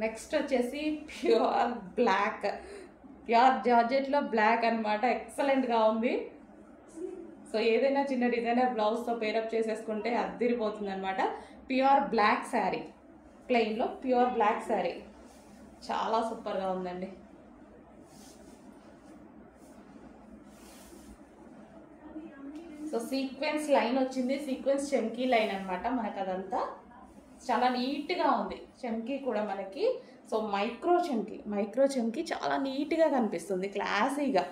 Next వచ్చేసి pure black, pure జార్జెట్లో black అనమాట. ఎక్సలెంట్గా ఉంది. సో ఏదైనా చిన్న డిజైనర్ బ్లౌజ్తో పేరప్ చేసేసుకుంటే అద్దిరిపోతుంది అనమాట. ప్యూర్ బ్లాక్ శారీ, ప్లెయిన్లో ప్యూర్ బ్లాక్ శారీ చాలా సూపర్గా ఉందండి. సో సీక్వెన్స్ లైన్ వచ్చింది, సీక్వెన్స్ చెమ్కీ లైన్ అనమాట మనకు. అదంతా చాలా నీట్గా ఉంది. చెమ్కీ కూడా మనకి సో మైక్రో చెమ్కీ చాలా నీట్గా కనిపిస్తుంది, క్లాసీగా.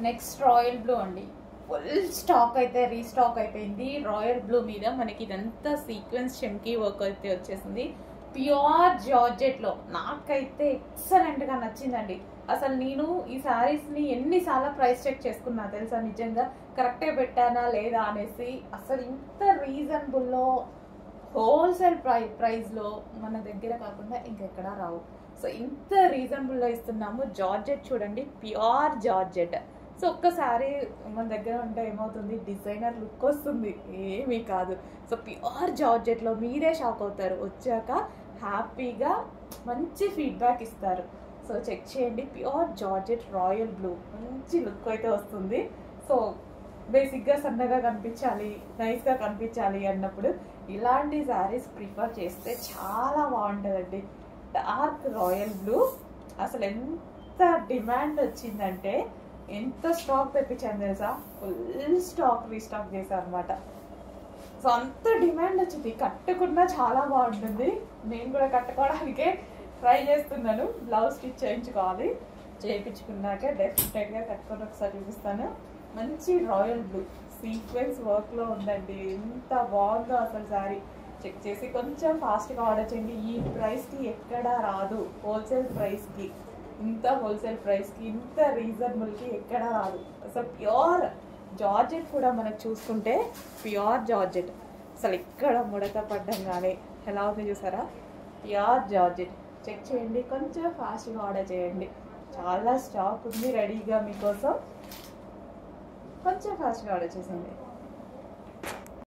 నెక్స్ట్ రాయల్ బ్లూ అండి. ఫుల్ స్టాక్ అయితే రీస్టాక్ అయిపోయింది. రాయల్ బ్లూ మీద మనకి ఇదంతా సీక్వెన్స్ చెమ్కీ వర్క్ అయితే వచ్చేసింది. ప్యూర్ జార్జెట్లో నాకైతే ఎక్సలెంట్గా నచ్చిందండి. అసలు నేను ఈ శారీస్ని ఎన్నిసార్లు ప్రైస్ చెక్ చేసుకున్నా తెలుసా, నిజంగా కరెక్టే పెట్టానా లేదా అనేసి. అసలు ఇంత రీజనబుల్లో హోల్సేల్ ప్రైస్లో మన దగ్గర కాకుండా ఇంకెక్కడా రావు. సో ఇంత రీజనబుల్లో ఇస్తున్నాము. జార్జెట్ చూడండి, ప్యూర్ జార్జెట్. సో ఒక్కసారి మన దగ్గర ఉంటే ఏమవుతుంది, డిజైనర్ లుక్ వస్తుంది, ఏమీ కాదు. సో ప్యూర్ జార్జెట్లో మీరే షాక్ అవుతారు. వచ్చాక హ్యాపీగా మంచి ఫీడ్బ్యాక్ ఇస్తారు. సో చెక్ చేయండి. ప్యూర్ జార్జెట్ రాయల్ బ్లూ మంచి లుక్ అయితే వస్తుంది. సో బేసిక్గా సన్నగా కనిపించాలి, నైస్గా కనిపించాలి అన్నప్పుడు ఇలాంటి శారీస్ ప్రిఫర్ చేస్తే చాలా బాగుంటుందండి. డార్క్ రాయల్ బ్లూ అసలు ఎంత డిమాండ్ వచ్చిందంటే, ఎంత స్టాక్ తెప్పించాను తెలుసా, ఫుల్ స్టాక్ రీస్టాక్ చేశాను అనమాట. సో అంత డిమాండ్ వచ్చింది. కట్టుకున్నా చాలా బాగుంటుంది. నేను కూడా కట్టుకోవడానికే ట్రై చేస్తున్నాను. బ్లౌజ్ స్టిచ్ చేయించుకోవాలి, చేయించుకున్నాక డెఫినెట్గా కట్టుకొని ఒకసారి చూపిస్తాను. మంచి రాయల్ బ్లూ సీక్వెన్స్ వర్క్లో ఉందండి. ఎంత బాగుందో అసలు శారీ. చెక్ చేసి కొంచెం ఫాస్ట్గా ఆర్డర్ చేయండి. ఈ ప్రైస్కి ఎక్కడా రాదు. హోల్సేల్ ప్రైస్కి, ఇంత హోల్సేల్ ప్రైస్కి, ఇంత రీజనబుల్కి ఎక్కడా రాదు. అసలు ప్యూర్ జార్జెట్ కూడా మనకు చూసుకుంటే ప్యూర్ జార్జెట్. అసలు ఇక్కడ ముడత పడ్డం కానీ ఎలా ఉంది చూసారా, ప్యూర్ జార్జెట్. చెక్ చేయండి, కొంచెం ఫాస్ట్గా ఆర్డర్ చేయండి. చాలా స్టాక్ ఉంది రెడీగా మీకోసం. కొంచెం ఫాస్ట్గా ఆర్డర్ చేసేయండి.